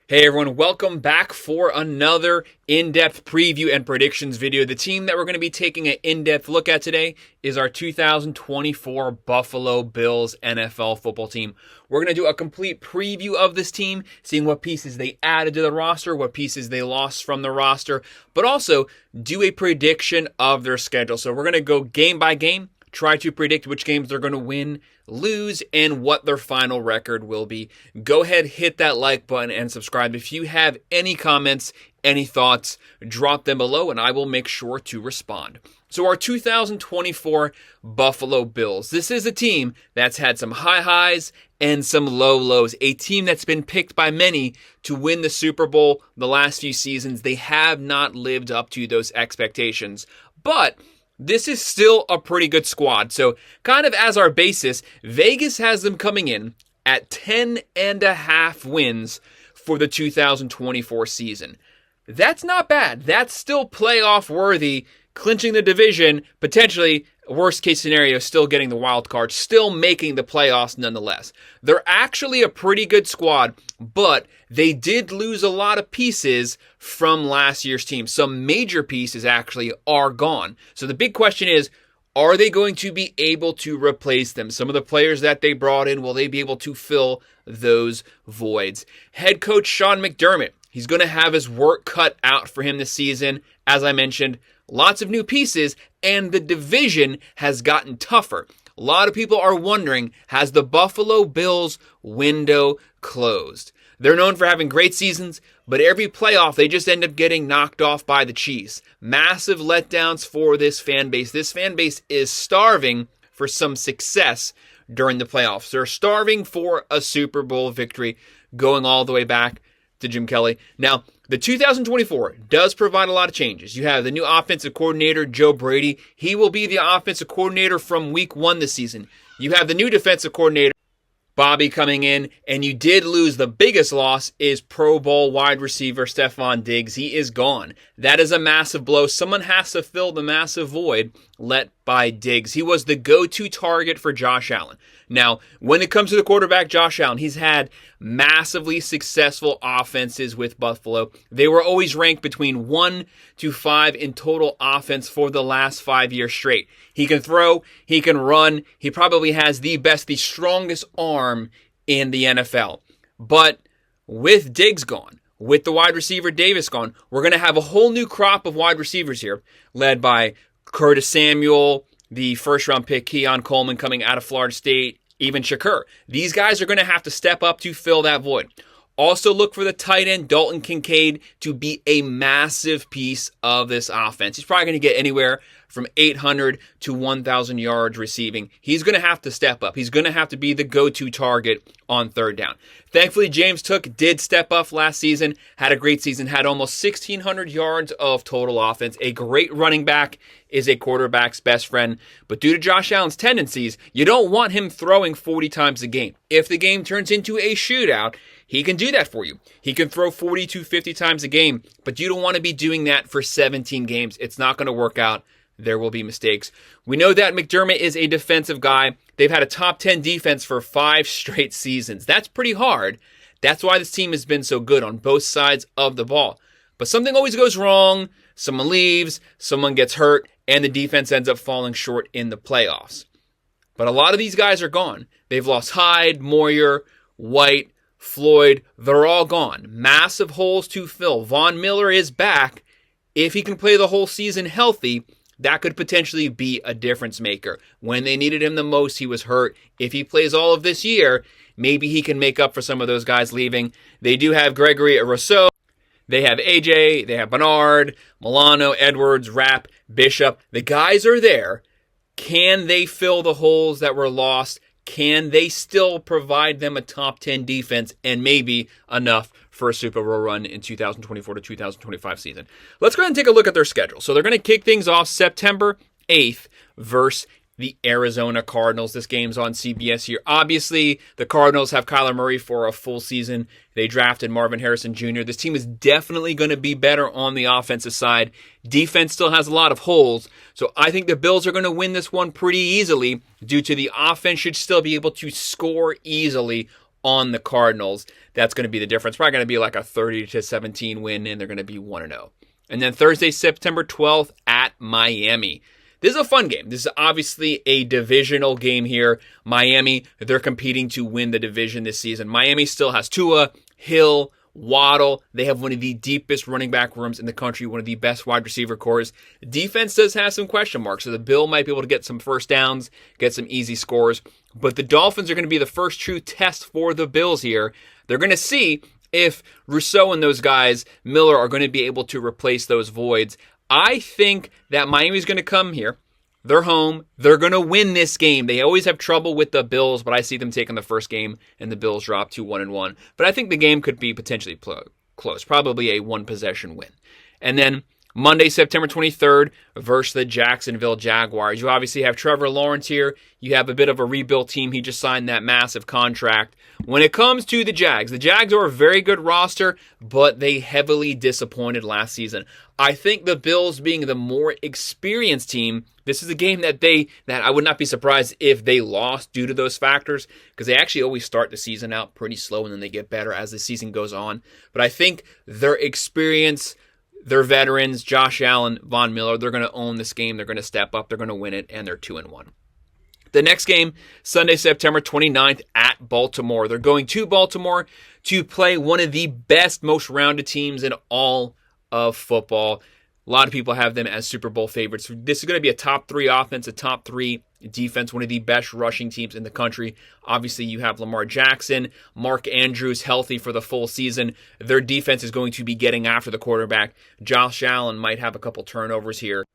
Hey everyone, welcome back for another in-depth preview and predictions video. The team that we're going to be taking an in-depth look at today is our 2024 Buffalo Bills NFL football team. We're going to do a complete preview of this team, seeing what pieces they added to the roster, what pieces they lost from the roster, but also do a prediction of their schedule. So we're going to go game by game, try to predict which games they're going to win, lose, and what their final record will be. Go ahead, hit that like button and subscribe. If you have any comments, any thoughts, drop them below and I will make sure to respond. So our 2024 Buffalo Bills. This is a team that's had some high highs and some low lows. A team that's been picked by many to win the Super Bowl the last few seasons. They have not lived up to those expectations. But this is still a pretty good squad. So kind of as our basis, Vegas has them coming in at 10.5 wins for the 2024 season. That's not bad. That's still playoff worthy, clinching the division, potentially worst case scenario, still getting the wild card, still making the playoffs nonetheless. They're actually a pretty good squad, but they did lose a lot of pieces from last year's team. Some major pieces actually are gone. So the big question is, are they going to be able to replace them? Some of the players that they brought in, will they be able to fill those voids? Head coach Sean McDermott, he's going to have his work cut out for him this season. As I mentioned, lots of new pieces, and the division has gotten tougher. A lot of people are wondering, has the Buffalo Bills window closed? They're known for having great seasons, but every playoff they just end up getting knocked off by the Chiefs. Massive letdowns for this fan base. This fan base is starving for some success during the playoffs. They're starving for a Super Bowl victory, going all the way back to Jim Kelly. Now, the 2024 does provide a lot of changes. You have the new offensive coordinator, Joe Brady. He will be the offensive coordinator from week 1 this season. You have the new defensive coordinator, Bobby, coming in, and you did lose. The biggest loss is Pro Bowl wide receiver Stephon Diggs. He is gone. That is a massive blow. Someone has to fill the massive void let by Diggs. He was the go-to target for Josh Allen. Now, when it comes to the quarterback, Josh Allen, he's had massively successful offenses with Buffalo. They were always ranked between 1 to 5 in total offense for the last 5 years straight. He can throw, he can run, he probably has the strongest arm in the NFL. But with Diggs gone, with the wide receiver Davis gone, we're going to have a whole new crop of wide receivers here, led by Curtis Samuel, the first-round pick, Keon Coleman coming out of Florida State, even Shakur. These guys are going to have to step up to fill that void. Also look for the tight end, Dalton Kincaid, to be a massive piece of this offense. He's probably going to get anywhere from 800 to 1,000 yards receiving. He's going to have to step up. He's going to have to be the go-to target on third down. Thankfully, James Cook did step up last season, had a great season, had almost 1,600 yards of total offense. A great running back is a quarterback's best friend. But due to Josh Allen's tendencies, you don't want him throwing 40 times a game. If the game turns into a shootout, he can do that for you. He can throw 40 to 50 times a game, but you don't want to be doing that for 17 games. It's not going to work out. There will be mistakes. We know that McDermott is a defensive guy. They've had a top 10 defense for 5 straight seasons. That's pretty hard. That's why this team has been so good on both sides of the ball. But something always goes wrong. Someone leaves, someone gets hurt, and the defense ends up falling short in the playoffs. But a lot of these guys are gone. They've lost Hyde, Moyer, White, Floyd. They're all gone. Massive holes to fill. Von Miller is back. If he can play the whole season healthy, that could potentially be a difference maker. When they needed him the most, he was hurt. If he plays all of this year, maybe he can make up for some of those guys leaving. They do have Gregory Rousseau. They have AJ. They have Bernard, Milano, Edwards, Rapp, Bishop. The guys are there. Can they fill the holes that were lost? Can they still provide them a top 10 defense and maybe enough for a Super Bowl run in 2024 to 2025 season? Let's go ahead and take a look at their schedule. So they're going to kick things off September 8th versus the Arizona Cardinals. This game's on CBS here. Obviously, the Cardinals have Kyler Murray for a full season. They drafted Marvin Harrison Jr. This team is definitely going to be better on the offensive side. Defense still has a lot of holes, so I think the Bills are going to win this one pretty easily due to the offense should still be able to score easily on the Cardinals. That's going to be the difference. Probably going to be like a 30-17 win, and they're going to be 1-0. And then Thursday, September 12th at Miami. This is a fun game. This is obviously a divisional game here. Miami, they're competing to win the division this season. Miami still has Tua, Hill, Waddle. They have one of the deepest running back rooms in the country, one of the best wide receiver cores. Defense does have some question marks, so the Bill might be able to get some first downs, get some easy scores. But the Dolphins are going to be the first true test for the Bills here. They're going to see if Rousseau and those guys, Miller, are going to be able to replace those voids. I think that Miami's going to come here. They're home. They're going to win this game. They always have trouble with the Bills, but I see them taking the first game and the Bills drop to 1-1. But I think the game could be potentially close, probably a one-possession win. And then Monday, September 23rd versus the Jacksonville Jaguars. You obviously have Trevor Lawrence here. You have a bit of a rebuilt team. He just signed that massive contract. When it comes to the Jags are a very good roster, but they heavily disappointed last season. I think the Bills being the more experienced team, this is a game that I would not be surprised if they lost due to those factors, because they actually always start the season out pretty slow and then they get better as the season goes on. But I think their experience, their veterans, Josh Allen, Von Miller, they're going to own this game. They're going to step up. They're going to win it, and they're 2-1. The next game, Sunday, September 29th at Baltimore. They're going to Baltimore to play one of the best, most rounded teams in all of football. A lot of people have them as Super Bowl favorites. This is going to be a top 3 offense, a top 3 defense, one of the best rushing teams in the country. Obviously, you have Lamar Jackson, Mark Andrews healthy for the full season. Their defense is going to be getting after the quarterback. Josh Allen might have a couple turnovers here.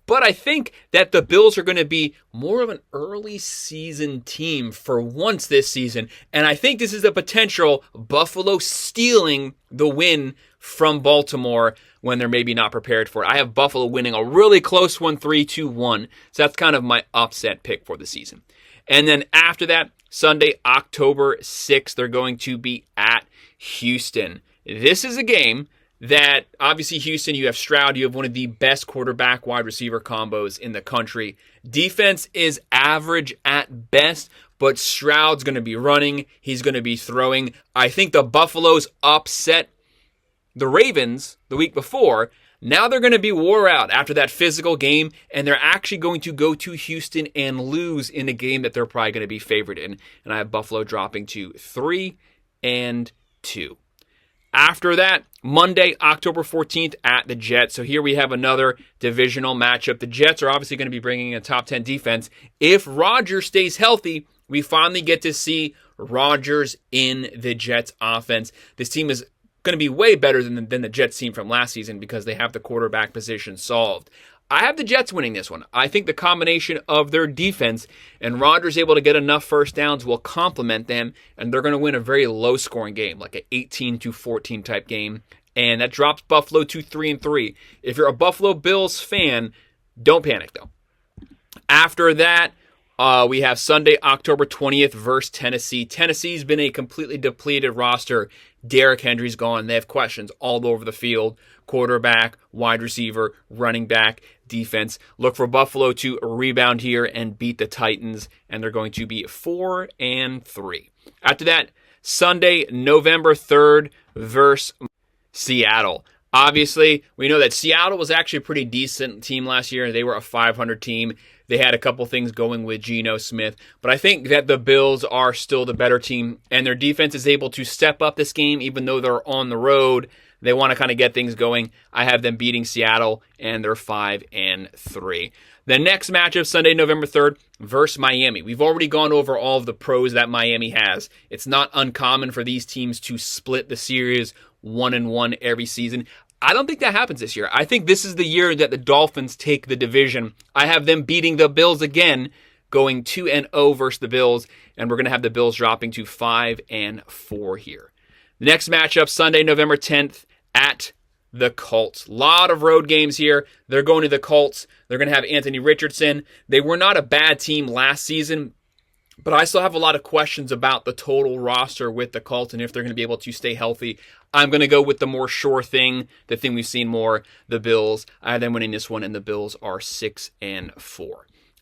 But I think that the Bills are going to be more of an early season team for once this season. And I think this is a potential Buffalo stealing the win from Baltimore when they're maybe not prepared for it. I have Buffalo winning a really close one, 3-2-1. So that's kind of my upset pick for the season. And then after that, Sunday, October 6th, they're going to be at Houston. This is a game that, obviously, Houston, you have Stroud, you have one of the best quarterback wide receiver combos in the country. Defense is average at best, but Stroud's going to be running. He's going to be throwing. I think the Buffaloes upset the Ravens the week before. Now they're going to be wore out after that physical game, and they're actually going to go to Houston and lose in a game that they're probably going to be favored in. And I have Buffalo dropping to 3-2. After that, Monday, October 14th at the Jets. So here we have another divisional matchup. The Jets are obviously going to be bringing a top 10 defense. If Rodgers stays healthy, we finally get to see Rodgers in the Jets offense. This team is going to be way better than the Jets team from last season because they have the quarterback position solved. I have the Jets winning this one. I think the combination of their defense and Rodgers able to get enough first downs will complement them, and they're going to win a very low-scoring game, like an 18-14 type game, and that drops Buffalo to 3-3. If you're a Buffalo Bills fan, don't panic, though. After that, we have Sunday, October 20th versus Tennessee. Tennessee's been a completely depleted roster. Derrick Henry's gone. They have questions all over the field. Quarterback, wide receiver, running back, defense. Look for Buffalo to rebound here and beat the Titans, and they're going to be 4-3. After that, Sunday, November 3rd versus Seattle. Obviously, we know that Seattle was actually a pretty decent team last year. They were a 500 team. They had a couple things going with Geno Smith. But I think that the Bills are still the better team, and their defense is able to step up this game even though they're on the road. They want to kind of get things going. I have them beating Seattle, and they're 5-3. The next matchup, Sunday, November 3rd, versus Miami. We've already gone over all of the pros that Miami has. It's not uncommon for these teams to split the series 1-1 every season. I don't think that happens this year. I think this is the year that the Dolphins take the division. I have them beating the Bills again, going 2-0 versus the Bills, and we're going to have the Bills dropping to 5-4 here. The next matchup, Sunday, November 10th, at the Colts. A lot of road games here. They're going to the Colts. They're going to have Anthony Richardson. They were not a bad team last season, but I still have a lot of questions about the total roster with the Colts and if they're going to be able to stay healthy. I'm going to go with the more sure thing, the thing we've seen more, the Bills. I have them winning this one, and the Bills are 6-4.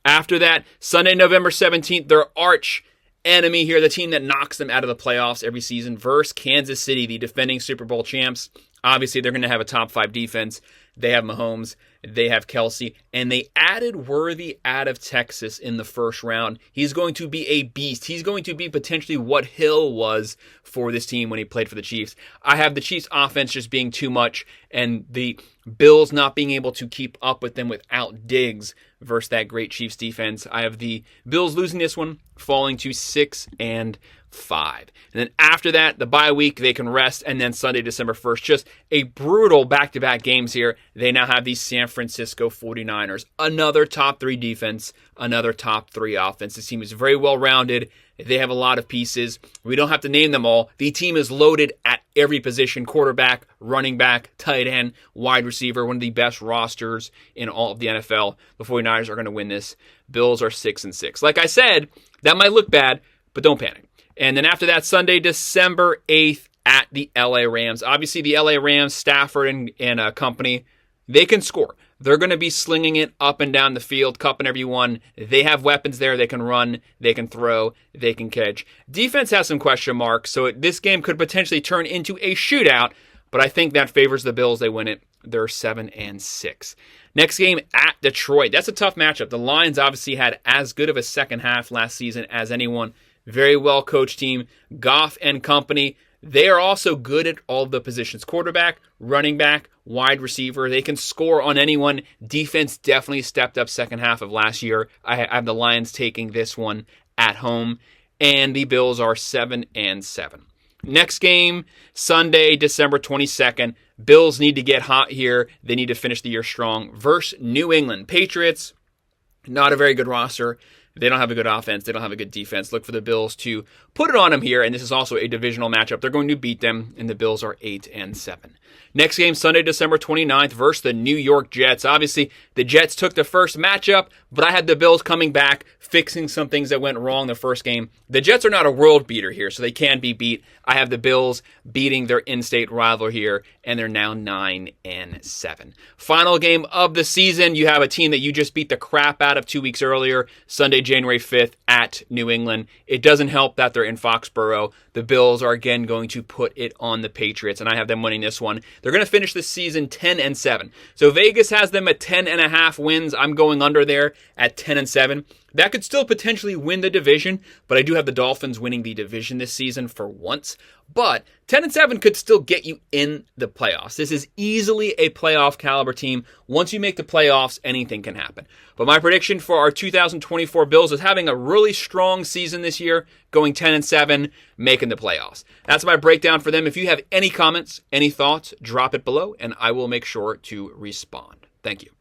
After that, Sunday, November 17th, their arch enemy here, the team that knocks them out of the playoffs every season, versus Kansas City, the defending Super Bowl champs. Obviously, they're going to have a top 5 defense. They have Mahomes, they have Kelsey, and they added Worthy out of Texas in the first round. He's going to be a beast. He's going to be potentially what Hill was for this team when he played for the Chiefs. I have the Chiefs offense just being too much, and the Bills not being able to keep up with them without Diggs versus that great Chiefs defense. I have the Bills losing this one, falling to 6-5. And then after that, the bye week, they can rest, and then Sunday, December 1st, just a brutal back-to-back games here. They now have the San Francisco 49ers. Another top 3 defense, another top 3 offense. This team is very well-rounded. They have a lot of pieces. We don't have to name them all. The team is loaded at every position: quarterback, running back, tight end, wide receiver. One of the best rosters in all of the NFL. The 49ers are going to win this. Bills are 6-6. Like I said, that might look bad, but don't panic. And then after that, Sunday, December 8th at the LA Rams. Obviously, the LA Rams, Stafford and company, they can score. They're going to be slinging it up and down the field, cupping everyone. They have weapons there. They can run, they can throw, they can catch. Defense has some question marks, so this game could potentially turn into a shootout, but I think that favors the Bills. They win it. They're 7-6. Next game at Detroit. That's a tough matchup. The Lions obviously had as good of a second half last season as anyone. Very well coached team. Goff and company, they are also good at all the positions. Quarterback, running back, wide receiver. They can score on anyone. Defense definitely stepped up second half of last year. I have the Lions taking this one at home. And the Bills are 7-7. Next game, Sunday, December 22nd. Bills need to get hot here. They need to finish the year strong. Versus New England Patriots. Not a very good roster. They don't have a good offense. They don't have a good defense. Look for the Bills to put it on them here, and this is also a divisional matchup. They're going to beat them, and the Bills are 8-7. Next game, Sunday, December 29th, versus the New York Jets. Obviously, the Jets took the first matchup, but I had the Bills coming back, fixing some things that went wrong the first game. The Jets are not a world beater here, so they can be beat. I have the Bills beating their in-state rival here, and they're now 9-7. Final game of the season, you have a team that you just beat the crap out of 2 weeks earlier, Sunday, January 5th at New England. It doesn't help that they're in Foxborough. The Bills are again going to put it on the Patriots, and I have them winning this one. They're going to finish this season 10-7. So Vegas has them at 10.5 wins. I'm going under there at 10-7. That could still potentially win the division, but I do have the Dolphins winning the division this season for once. But 10-7 could still get you in the playoffs. This is easily a playoff caliber team. Once you make the playoffs, anything can happen. But my prediction for our 2024 Bills is having a really strong season this year, going 10-7, making the playoffs. That's my breakdown for them. If you have any comments, any thoughts, drop it below, and I will make sure to respond. Thank you.